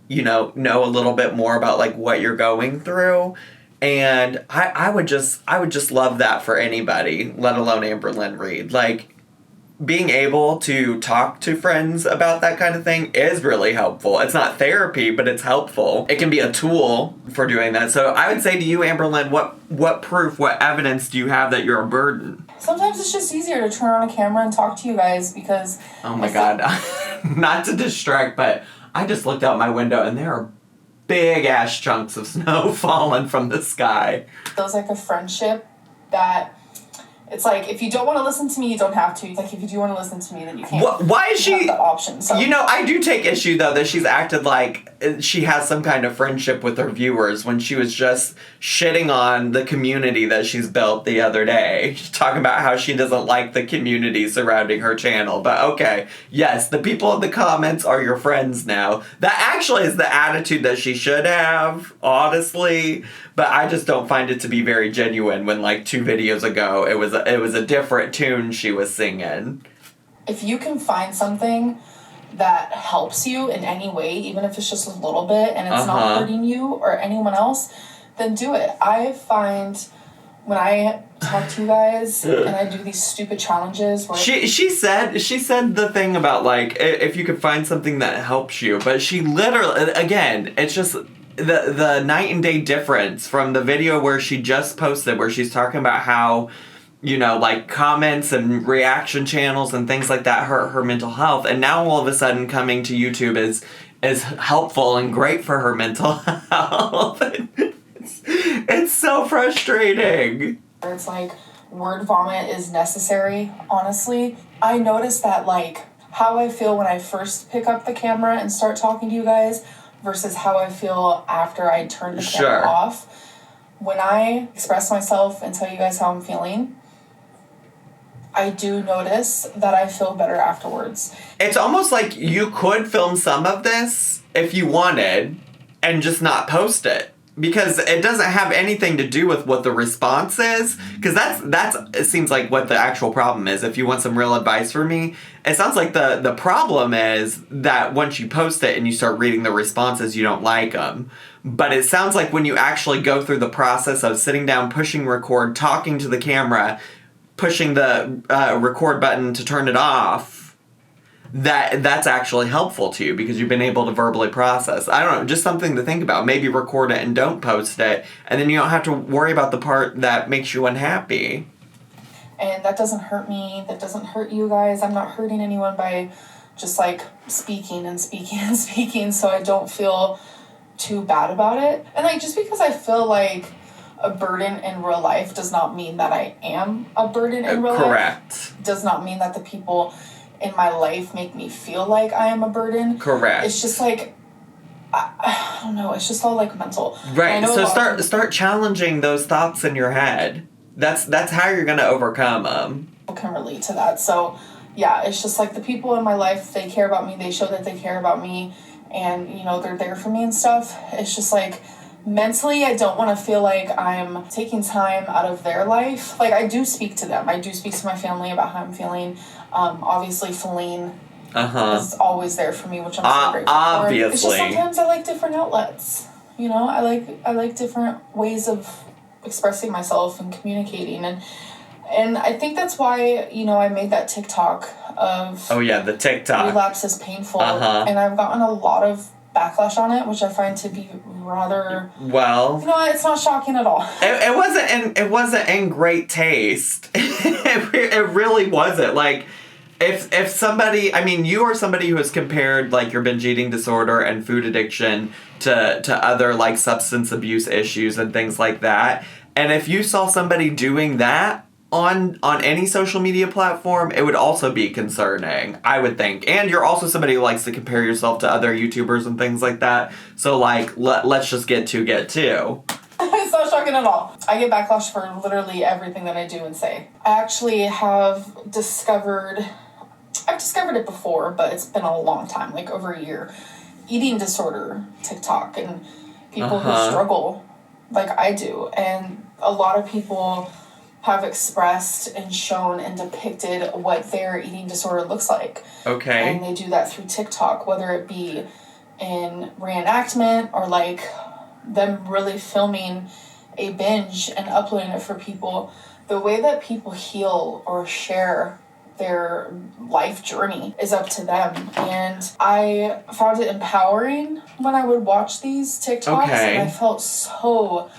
know a little bit more about, like, what you're going through. And I would just love that for anybody, let alone Amberlynn Reed. Like, being able to talk to friends about that kind of thing is really helpful. It's not therapy, but it's helpful. It can be a tool for doing that. So I would say to you, Amberlynn, what proof, what evidence do you have that you're a burden? Sometimes it's just easier to turn on a camera and talk to you guys because... Oh my God. Not to distract, but I just looked out my window and there are big ass chunks of snow falling from the sky. Feels like a friendship that... It's like, if you don't want to listen to me, you don't have to. It's like, if you do want to listen to me, then you can't. Why is she... have that option. So. I do take issue, though, that she's acted like she has some kind of friendship with her viewers when she was just shitting on the community that she's built the other day. She's talking about how she doesn't like the community surrounding her channel. But, okay, yes, the people in the comments are your friends now. That actually is the attitude that she should have, honestly. But I just don't find it to be very genuine when, like, 2 videos ago, it was a different tune she was singing. If you can find something that helps you in any way, even if it's just a little bit, and it's not hurting you or anyone else, then do it. I find when I talk to you guys and I do these stupid challenges where... She said the thing about, like, if you could find something that helps you, but she literally, again, it's just... The night and day difference from the video where she just posted, where she's talking about how like comments and reaction channels and things like that hurt her mental health. And now all of a sudden coming to YouTube is helpful and great for her mental health. It's so frustrating. It's like word vomit is necessary, honestly. I noticed that like how I feel when I first pick up the camera and start talking to you guys versus how I feel after I turn the camera off. When I express myself and tell you guys how I'm feeling, I do notice that I feel better afterwards. It's almost like you could film some of this if you wanted and just not post it. Because it doesn't have anything to do with what the response is. Because it seems like what the actual problem is. If you want some real advice from me, it sounds like the problem is that once you post it and you start reading the responses, you don't like them. But it sounds like when you actually go through the process of sitting down, pushing record, talking to the camera, pushing the record button to turn it off, that's actually helpful to you because you've been able to verbally process. I don't know, just something to think about. Maybe record it and don't post it, and then you don't have to worry about the part that makes you unhappy. And that doesn't hurt me. That doesn't hurt you guys. I'm not hurting anyone by just like speaking and speaking and speaking, so I don't feel too bad about it. And like just because I feel like a burden in real life does not mean that I am a burden in real life. Correct. Does not mean that the people in my life make me feel like I am a burden. Correct. It's just like, I don't know, it's just all like mental. Right, so start challenging those thoughts in your head. That's how you're going to overcome them. People can relate to that. So yeah, it's just like the people in my life, they care about me, they show that they care about me, and they're there for me and stuff. It's just like, mentally, I don't want to feel like I'm taking time out of their life. Like, I do speak to them. I do speak to my family about how I'm feeling. Obviously, Feline is always there for me, which I'm so grateful for. It's just sometimes I like different outlets. I like different ways of expressing myself and communicating. And I think that's why, I made that TikTok of... Oh, yeah, the TikTok. Relapse is painful. And I've gotten a lot of backlash on it, which I find to be rather... Well... it's not shocking at all. It wasn't in great taste. It really wasn't. Like, if somebody... I mean, you are somebody who has compared, like, your binge eating disorder and food addiction to other, like, substance abuse issues and things like that. And if you saw somebody doing that on any social media platform, it would also be concerning, I would think. And you're also somebody who likes to compare yourself to other YouTubers and things like that. So, like, let's just get to. It's not shocking at all. I get backlash for literally everything that I do and say. I actually have discovered... I've discovered it before, but it's been a long time, like over a year. Eating disorder TikTok and people who struggle like I do. And a lot of people have expressed and shown and depicted what their eating disorder looks like. Okay. And they do that through TikTok, whether it be in reenactment or like them really filming a binge and uploading it for people. The way that people heal or share their life journey is up to them. And I found it empowering when I would watch these TikToks. And I felt so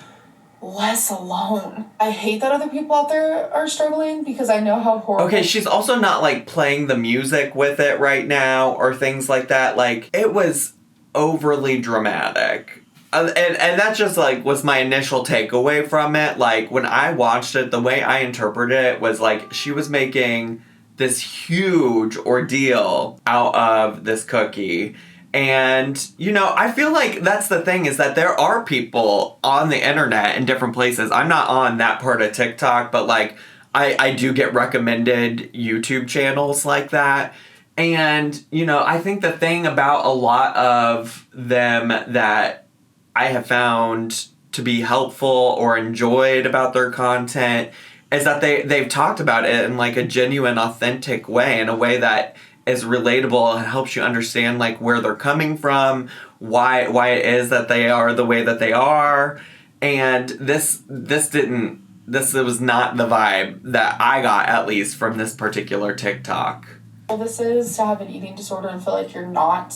less alone. I hate that other people out there are struggling because I know how horrible... Okay, she's also not, like, playing the music with it right now or things like that. Like, it was overly dramatic. And that just, like, was my initial takeaway from it. Like, when I watched it, the way I interpreted it was, like, she was making this huge ordeal out of this cookie. And, I feel like that's the thing, is that there are people on the internet in different places. I'm not on that part of TikTok, but, like, I do get recommended YouTube channels like that. And, I think the thing about a lot of them that I have found to be helpful or enjoyed about their content is that they've talked about it in, like, a genuine, authentic way, in a way that is relatable and helps you understand, like, where they're coming from, why it is that they are the way that they are. And this was not the vibe that I got, at least, from this particular TikTok. Well, this is to have an eating disorder and feel like you're not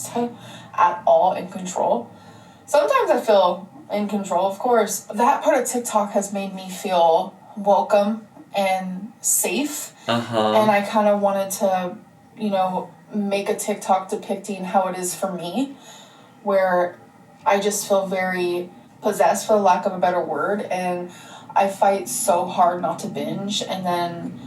at all in control. Sometimes I feel in control, of course. That part of TikTok has made me feel welcome and safe. Uh-huh. And I kind of wanted to, make a TikTok depicting how it is for me, where I just feel very possessed, for lack of a better word, and I fight so hard not to binge, and then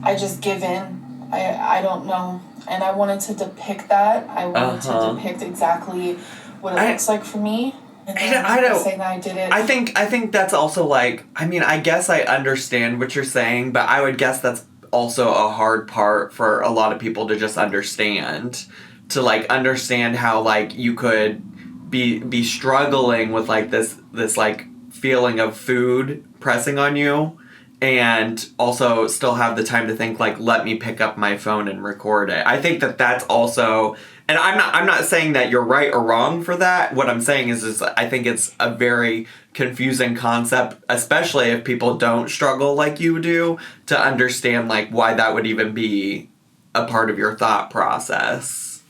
I just give in. I don't know. And I wanted to depict that. I wanted to depict exactly what it looks like for me. And I don't saying that I did it. I think that's also like, I mean, I guess I understand what you're saying, but I would guess that's also a hard part for a lot of people to just understand. To like understand how like you could be struggling with like this like feeling of food pressing on you, and also still have the time to think like, let me pick up my phone and record it. I think that that's also, and I'm not saying that you're right or wrong for that. What I'm saying is I think it's a very confusing concept, especially if people don't struggle like you do, to understand like why that would even be a part of your thought process.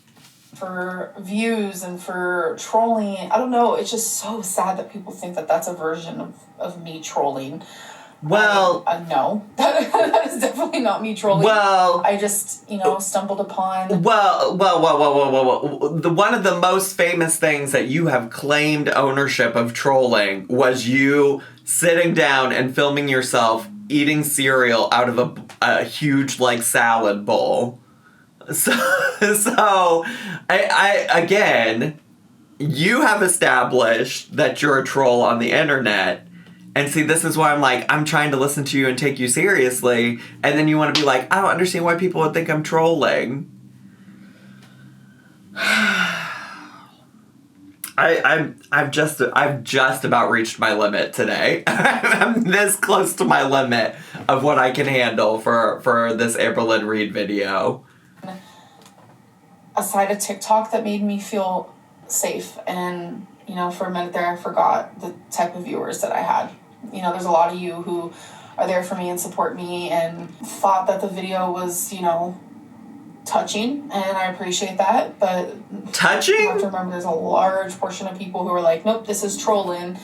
For views and for trolling, I don't know, it's just so sad that people think that that's a version of me trolling. Well, no, that is definitely not me trolling. Well, I just, stumbled upon. Well. One of the most famous things that you have claimed ownership of trolling was you sitting down and filming yourself eating cereal out of a huge like salad bowl. So I again, you have established that you're a troll on the internet. And see, this is why I'm like, I'm trying to listen to you and take you seriously, and then you want to be like, I don't understand why people would think I'm trolling. I've just about reached my limit today. I'm this close to my limit of what I can handle for this Amberlynn Reed video. Aside a TikTok that made me feel safe, and for a minute there I forgot the type of viewers that I had. There's a lot of you who are there for me and support me and thought that the video was, touching, and I appreciate that, but touching? You have to remember there's a large portion of people who are like, nope, this is trolling,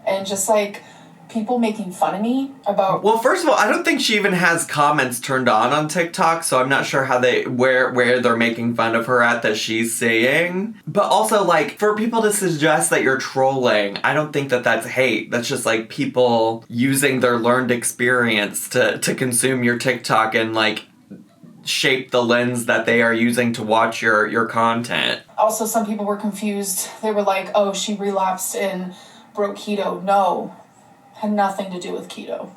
and just like people making fun of me about... Well, first of all, I don't think she even has comments turned on TikTok, so I'm not sure how where they're making fun of her at that she's saying. But also, like, for people to suggest that you're trolling, I don't think that that's hate. That's just, like, people using their learned experience to consume your TikTok and, like, shape the lens that they are using to watch your content. Also, some people were confused. They were like, oh, she relapsed and broke keto. No. Had nothing to do with keto.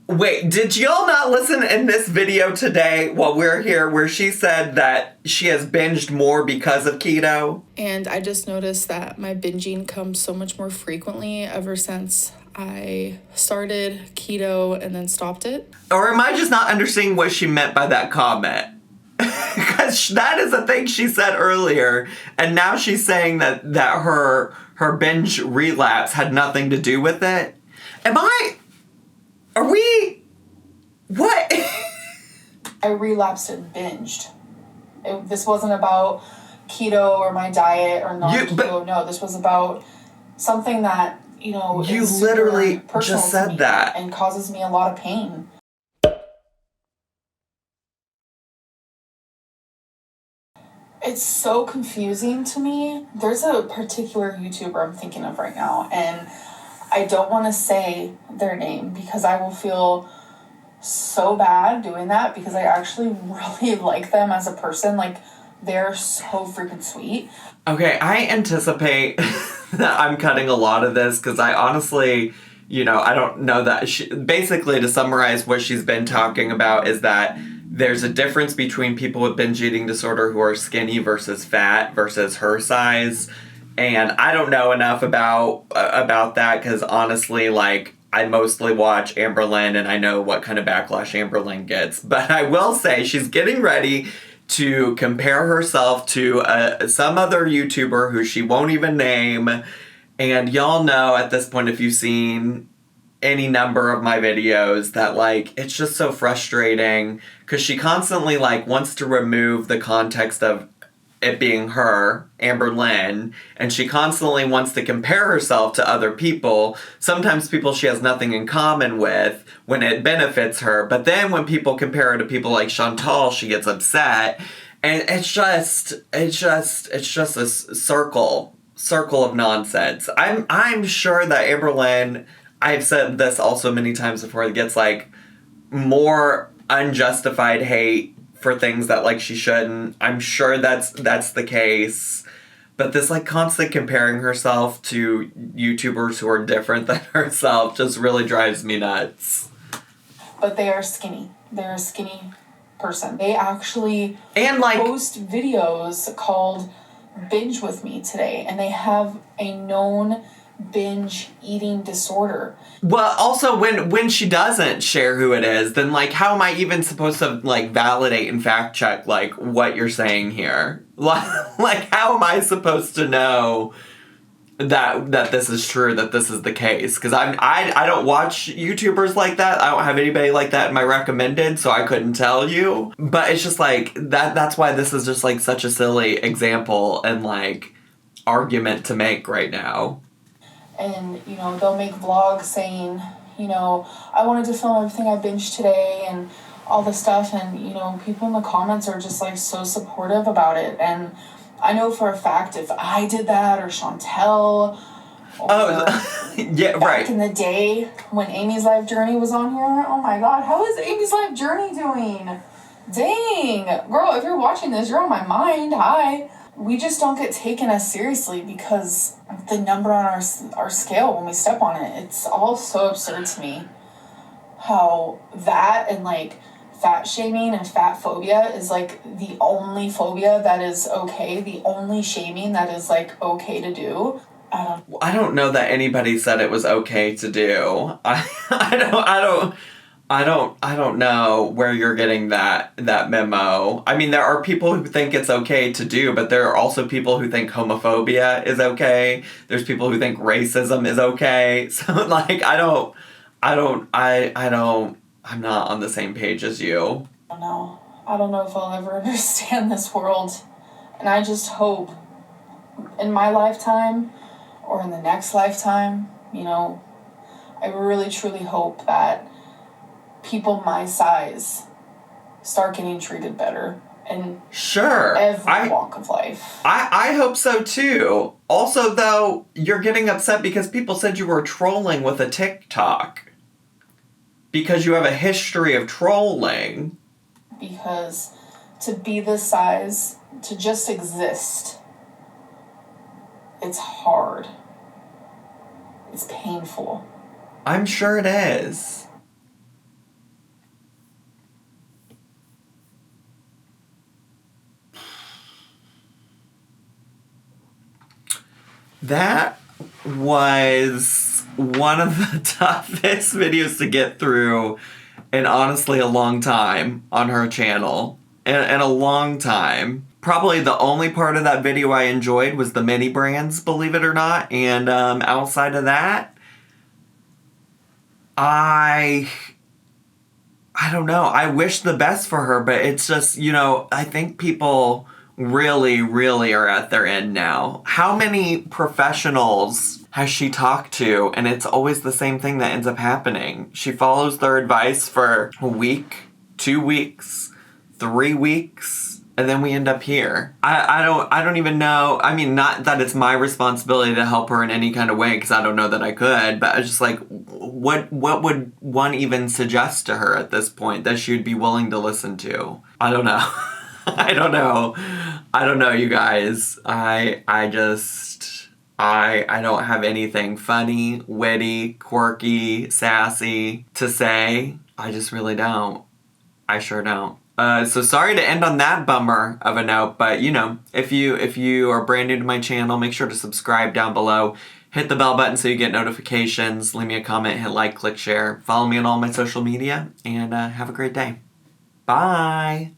Wait, did y'all not listen in this video today while we're here where she said that she has binged more because of keto? And I just noticed that my binging comes so much more frequently ever since I started keto and then stopped it. Or am I just not understanding what she meant by that comment? Because that is a thing she said earlier, and now she's saying that her binge relapse had nothing to do with it. Are we... What? I relapsed and binged. This wasn't about keto or my diet or non-keto. No, this was about something that, you literally just said that. And causes me a lot of pain. It's so confusing to me. There's a particular YouTuber I'm thinking of right now, and I don't want to say their name because I will feel so bad doing that, because I actually really like them as a person. Like, they're so freaking sweet. Okay, I anticipate that I'm cutting a lot of this because I honestly, I don't know that basically, to summarize what she's been talking about is that there's a difference between people with binge eating disorder who are skinny versus fat versus her size. And I don't know enough about that because honestly, like, I mostly watch Amberlynn and I know what kind of backlash Amberlynn gets. But I will say she's getting ready to compare herself to some other YouTuber who she won't even name. And y'all know at this point, if you've seen any number of my videos, that like it's just so frustrating because she constantly like wants to remove the context of it being her, Amberlynn, and she constantly wants to compare herself to other people, sometimes people she has nothing in common with, when it benefits her. But then when people compare her to people like Chantal, she gets upset. And it's just a circle of nonsense. I'm sure that Amberlynn, I've said this also many times before, gets like more unjustified hate for things that like she shouldn't. I'm sure that's the case. But this like constant comparing herself to YouTubers who are different than herself just really drives me nuts. But they are skinny. They're a skinny person. They actually and like post videos called Binge with Me today, and they have a known binge eating disorder. Well, also when she doesn't share who it is, then like how am I even supposed to like validate and fact check like what you're saying here? Like how am I supposed to know that this is true, that this is the case? Because I don't watch YouTubers like that. I don't have anybody like that in my recommended, so I couldn't tell you. But it's just like that's why this is just like such a silly example and like argument to make right now. And, you know, they'll make vlogs saying, you know, I wanted to film everything I binged today and all this stuff. And, you know, people in the comments are just, like, so supportive about it. And I know for a fact if I did that or Chantel or yeah, back right. in the day when Amy's Life Journey was on here, oh, my God, how is Amy's Life Journey doing? Dang. Girl, if you're watching this, you're on my mind. Hi. We just don't get taken as seriously because the number on our scale when we step on it. It's all so absurd to me. How that and like fat shaming and fat phobia is like the only phobia that is okay. The only shaming that is like okay to do. I don't know that anybody said it was okay to do. I don't know where you're getting that memo. I mean, there are people who think it's okay to do, but there are also people who think homophobia is okay. There's people who think racism is okay. So like, I'm not on the same page as you. I don't know if I'll ever understand this world. And I just hope in my lifetime or in the next lifetime, you know, I really truly hope that people my size start getting treated better in every walk of life. I hope so too. Also though, you're getting upset because people said you were trolling with a TikTok. Because you have a history of trolling. Because to be this size, to just exist, it's hard. It's painful. I'm sure it is. That was one of the toughest videos to get through in honestly a long time on her channel. In a long time. Probably the only part of that video I enjoyed was the mini brands, believe it or not. And outside of that, I don't know. I wish the best for her, but it's just, you know, I think people really, really are at their end now. How many professionals has she talked to? And it's always the same thing that ends up happening. She follows their advice for a week, 2 weeks, 3 weeks, and then we end up here. I don't even know. I mean, not that it's my responsibility to help her in any kind of way, because I don't know that I could, but I was just like, what would one even suggest to her at this point that she would be willing to listen to? I don't know. I don't know, you guys. I don't have anything funny, witty, quirky, sassy to say. I just really don't. I sure don't. So sorry to end on that bummer of a note, but you know, if you are brand new to my channel, make sure to subscribe down below. Hit the bell button so you get notifications. Leave me a comment, hit like, click share. Follow me on all my social media, and have a great day. Bye!